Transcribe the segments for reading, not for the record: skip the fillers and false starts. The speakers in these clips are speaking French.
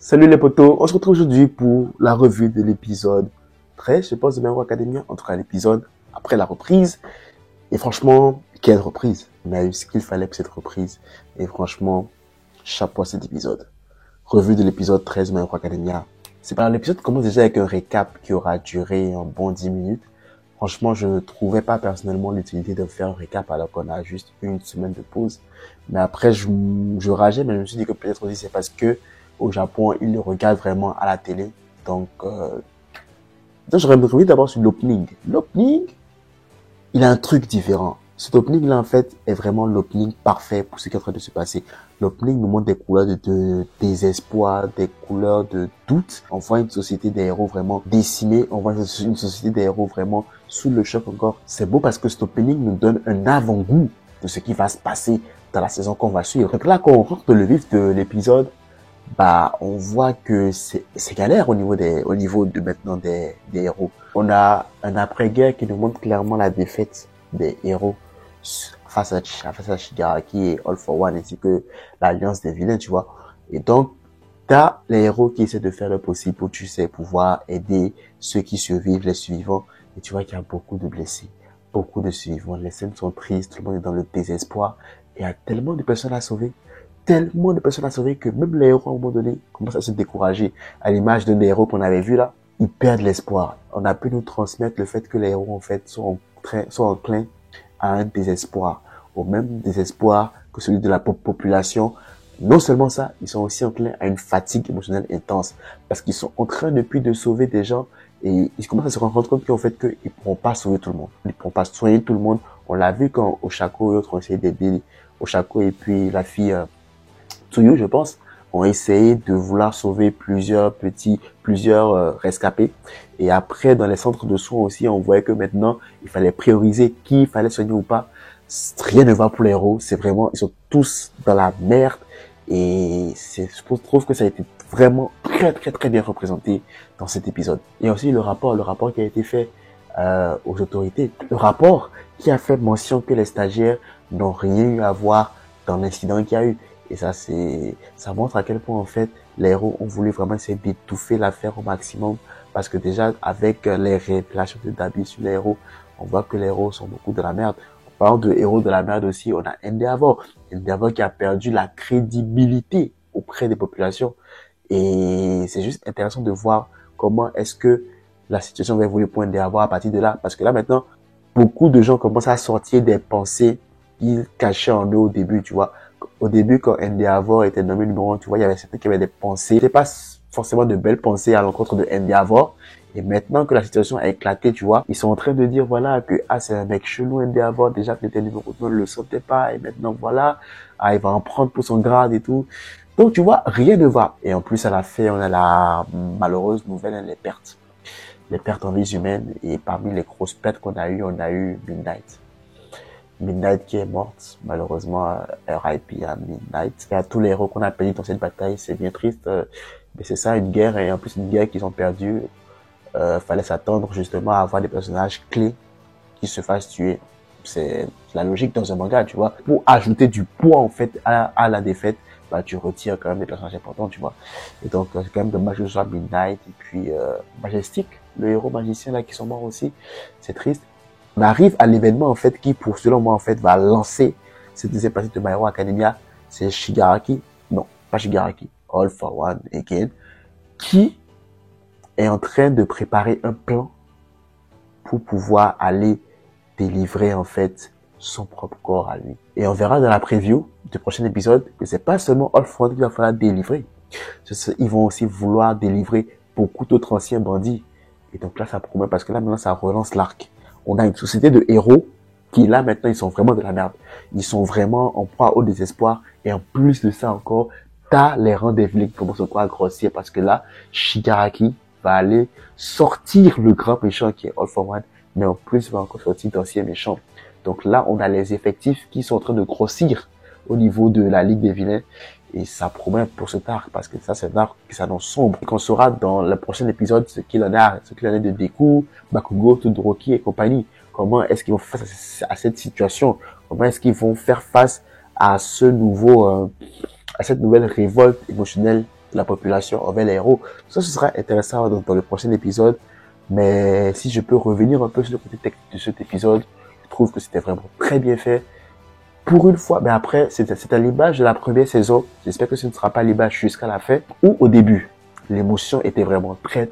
Salut les potos, on se retrouve aujourd'hui pour la revue de l'épisode 13, je pense, de My Hero Academia. En tout cas, l'épisode après la reprise. Et franchement, quelle reprise! On a eu ce qu'il fallait pour cette reprise. Et franchement, chapeau à cet épisode. Revue de l'épisode 13 de My Hero Academia. C'est pas l'épisode commence déjà avec un récap qui aura duré un bon 10 minutes. Franchement, je ne trouvais pas personnellement l'utilité de faire un récap alors qu'on a juste une semaine de pause. Mais après, je rageais, mais je me suis dit que peut-être aussi c'est parce que au Japon, ils le regardent vraiment à la télé. Donc j'aurais revenir d'abord sur l'opening. L'opening, il a un truc différent. Cet opening-là, en fait, est vraiment l'opening parfait pour ce qui est en train de se passer. L'opening nous montre des couleurs de désespoir, des couleurs de doute. On voit une société des héros vraiment décimée. On voit une société des héros vraiment sous le choc encore. C'est beau parce que cet opening nous donne un avant-goût de ce qui va se passer dans la saison qu'on va suivre. Donc là, quand on rentre dans le vif de l'épisode, on voit que c'est galère au niveau de maintenant des héros. On a un après-guerre qui nous montre clairement la défaite des héros face à Shigaraki et All for One, ainsi que l'alliance des vilains, tu vois. Et donc, t'as les héros qui essaient de faire le possible pour, tu sais, pouvoir aider ceux qui survivent, les survivants. Et tu vois qu'il y a beaucoup de blessés, beaucoup de survivants. Les scènes sont tristes, tout le monde est dans le désespoir. Et il y a tellement de personnes à sauver. Tellement de personnes à sauver que même les héros, à un moment donné, commencent à se décourager. À l'image d'un des héros qu'on avait vu là, ils perdent l'espoir. On a pu nous transmettre le fait que les héros, en fait, sont enclins à un désespoir. Au même désespoir que celui de la population. Non seulement ça, ils sont aussi enclins à une fatigue émotionnelle intense. Parce qu'ils sont en train depuis de sauver des gens et ils commencent à se rendre compte qu'en fait, qu'ils ne pourront pas sauver tout le monde. Ils ne pourront pas soigner tout le monde. On l'a vu quand Oshako et autres ont essayé d'aider Oshako et puis la fille, Tsuyu, je pense, ont essayé de vouloir sauver plusieurs rescapés. Et après, dans les centres de soins aussi, on voyait que maintenant, il fallait prioriser qui il fallait soigner ou pas. Rien ne va pour les héros. C'est vraiment, ils sont tous dans la merde. Et je trouve que ça a été vraiment très bien représenté dans cet épisode. Et aussi le rapport qui a été fait aux autorités. Le rapport qui a fait mention que les stagiaires n'ont rien eu à voir dans l'incident qu'il y a eu. Et ça montre à quel point, en fait, les héros ont voulu vraiment essayer d'étouffer l'affaire au maximum. Parce que déjà, avec les révélations de Dabi sur les héros, on voit que les héros sont beaucoup de la merde. En parlant de héros de la merde aussi, on a Endeavor. Endeavor qui a perdu la crédibilité auprès des populations. Et c'est juste intéressant de voir comment est-ce que la situation va évoluer pour Endeavor à partir de là. Parce que là, maintenant, beaucoup de gens commencent à sortir des pensées qu'ils cachaient en eux au début, tu vois. Au début, quand Endeavor était nommé numéro 1, tu vois, il y avait certains qui avaient des pensées. C'était pas forcément de belles pensées à l'encontre de Endeavor. Et maintenant que la situation a éclaté, tu vois, ils sont en train de dire, voilà, que, c'est un mec chelou, Endeavor, déjà que était numéro 1, ne le sentait pas. Et maintenant, voilà, il va en prendre pour son grade et tout. Donc, tu vois, rien ne va. Et en plus, à la fin, on a la malheureuse nouvelle, les pertes. Les pertes en vies humaines. Et parmi les grosses pertes qu'on a eues, on a eu Midnight. Midnight qui est morte, malheureusement, RIP à Midnight. Et à tous les héros qu'on a perdus dans cette bataille, c'est bien triste, mais c'est ça, une guerre, et en plus une guerre qu'ils ont perdue. Fallait s'attendre justement à avoir des personnages clés qui se fassent tuer. C'est la logique dans un manga, tu vois. Pour ajouter du poids, en fait, à la défaite, tu retires quand même des personnages importants, tu vois. Et donc, c'est quand même dommage que ce soit Midnight, et puis Majestic, le héros magicien là, qui sont morts aussi. C'est triste. On arrive à l'événement, en fait, qui, pour selon moi, en fait, va lancer cette deuxième partie de My Hero Academia. C'est Shigaraki. Non, pas Shigaraki. All for One again. Qui est en train de préparer un plan pour pouvoir aller délivrer, en fait, son propre corps à lui. Et on verra dans la preview du prochain épisode que c'est pas seulement All for One qu'il va falloir délivrer. Ils vont aussi vouloir délivrer beaucoup d'autres anciens bandits. Et donc là, ça promet parce que là, maintenant, ça relance l'arc. On a une société de héros qui, là, maintenant, ils sont vraiment de la merde. Ils sont vraiment en proie au désespoir. Et en plus de ça encore, t'as les rangs des vilains qui commencent encore à grossir parce que là, Shigaraki va aller sortir le grand méchant qui est All for One, mais en plus, il va encore sortir d'anciens méchants. Donc là, on a les effectifs qui sont en train de grossir au niveau de la Ligue des Vilains. Et ça promet pour cet arc, parce que ça, c'est un arc qui s'annonce sombre. Et qu'on saura dans le prochain épisode ce qu'il en est de Deku, Bakugo, Todoroki et compagnie. Comment est-ce qu'ils vont faire face à cette situation? Comment est-ce qu'ils vont faire face à à cette nouvelle révolte émotionnelle de la population envers les héros. Ça, ce sera intéressant dans le prochain épisode. Mais si je peux revenir un peu sur le côté technique de cet épisode, je trouve que c'était vraiment très bien fait. Pour une fois, mais après, c'est à l'image de la première saison. J'espère que ce ne sera pas l'image jusqu'à la fin ou au début. L'émotion était vraiment très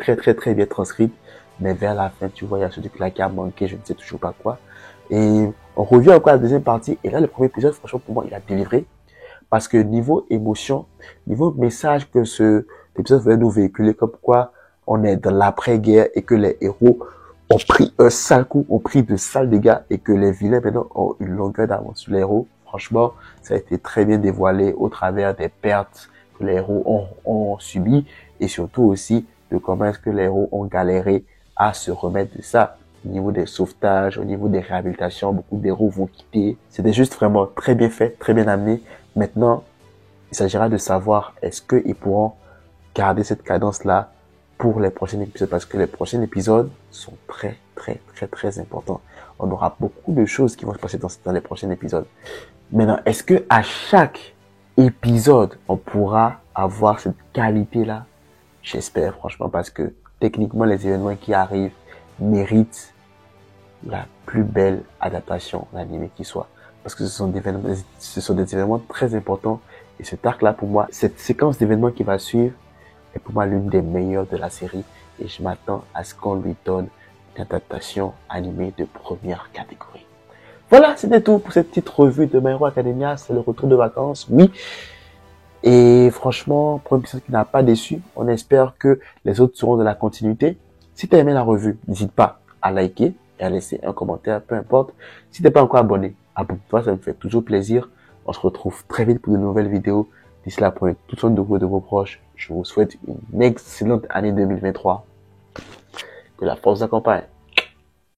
bien transcrite. Mais vers la fin, tu vois, il y a ce truc-là qui a manqué, je ne sais toujours pas quoi. Et on revient encore à la deuxième partie. Et là, le premier épisode, franchement, pour moi, il a délivré. Parce que niveau émotion, niveau message que cet épisode voulait nous véhiculer, comme quoi on est dans l'après-guerre et que les héros ont pris un sale coup, ont pris de sales dégâts et que les vilains maintenant ont une longueur d'avance sur les héros. Franchement, ça a été très bien dévoilé au travers des pertes que les héros ont subies et surtout aussi de comment est-ce que les héros ont galéré à se remettre de ça. Au niveau des sauvetages, au niveau des réhabilitations, beaucoup d'héros vont quitter. C'était juste vraiment très bien fait, très bien amené. Maintenant, il s'agira de savoir est-ce qu'ils pourront garder cette cadence-là pour les prochains épisodes, parce que les prochains épisodes sont très importants. On aura beaucoup de choses qui vont se passer dans les prochains épisodes. Maintenant, est-ce que à chaque épisode, on pourra avoir cette qualité-là? J'espère, franchement, parce que techniquement, les événements qui arrivent méritent la plus belle adaptation d'anime qui soit. Parce que ce sont des événements très importants. Et cet arc-là, pour moi, cette séquence d'événements qui va suivre, est pour moi l'une des meilleures de la série. Et je m'attends à ce qu'on lui donne une adaptation animée de première catégorie. Voilà, c'était tout pour cette petite revue de My Hero Academia. C'est le retour de vacances, oui. Et franchement, pour un épisode qui n'a pas déçu, on espère que les autres seront de la continuité. Si tu as aimé la revue, n'hésite pas à liker et à laisser un commentaire, peu importe. Si t'es pas encore abonné, abonne-toi, ça me fait toujours plaisir. On se retrouve très vite pour de nouvelles vidéos. D'ici là, prenez tout soin de vous et de vos proches. Je vous souhaite une excellente année 2023. Que la force vous accompagne.